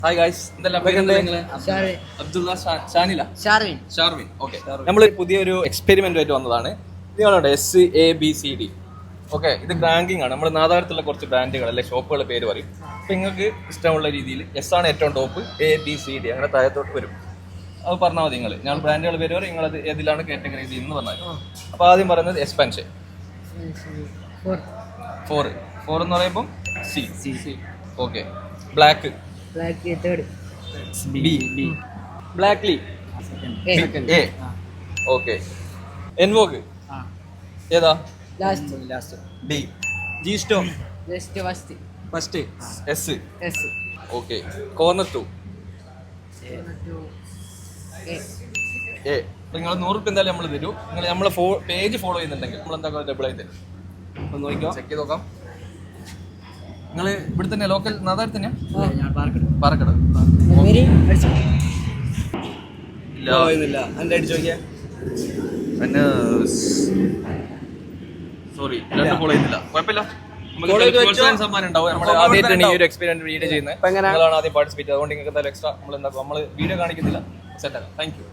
Hi guys, എന്തെല്ലാം Abdulla Sharvin. Okay, നമ്മൾ പുതിയൊരു എക്സ്പെരിമെന്റുമായിട്ട് വന്നതാണ്. നിങ്ങളുടെ SABCD. ഓക്കെ, ഇത് റാങ്കിങ് ആണ്. നമ്മുടെ നാദാരത്തുള്ള കുറച്ച് ബ്രാൻഡുകൾ അല്ലെ ഷോപ്പുകളുടെ പേര് പറയും. അപ്പൊ നിങ്ങൾക്ക് ഇഷ്ടമുള്ള രീതിയിൽ S ആണ് ഏറ്റവും ടോപ്പ്, ABCD അങ്ങനെ താഴത്തോട്ട് വരും. അത് പറഞ്ഞാൽ മതി നിങ്ങൾ. ഞാൻ ബ്രാൻഡുകൾ പേര് പറയും, നിങ്ങൾ അത് ഏതിലാണ് കാറ്റഗറൈസ് ചെയ്യുന്നത് പറഞ്ഞാൽ. അപ്പൊ ആദ്യം പറയുന്നത് എക്സ്പെൻഷൻ 4 എന്ന് പറയുമ്പോൾ C. Okay, black blackly A. Okay, എൻവോഗ് ഏതാ? D. G stone first S. Okay, corner 2 A. നിങ്ങൾ 100 രൂപ എന്തായാലും നമ്മൾ തരും. നിങ്ങൾ നമ്മളെ പേജ് ഫോളോ ചെയ്യുന്നുണ്ടെങ്കിൽ നമ്മൾ എന്താ ഡബിൾ ആയി തരും. ഒന്ന് നോക്കിയോ, ചെക്ക് ചെയ്ത് നോക്കാം. നിങ്ങൾ ഇവിടെ തന്നെ ലോക്കൽ നാദാരി തന്നെയാ? പാറക്കട. സോറി, രണ്ടും ഫോളോ ചെയ്യുന്നില്ല. കുഴപ്പമില്ല, സമ്മാനം ഉണ്ടാവും. നമ്മൾ ആദ്യമായിട്ടാണ് ഈ ഒരു എക്സ്പീരിയൻസ് വീഡിയോ ചെയ്യുന്നത്. നിങ്ങളാണ് ആദ്യം പാർട്ടിസിപ്പേറ്റ്. അതുകൊണ്ട് നിങ്ങൾക്ക് എന്തായാലും എക്സ്ട്രാ നമ്മൾ വീഡിയോ കാണിക്കുന്നില്ല. സെറ്റ് ആക്കാം. Thank you.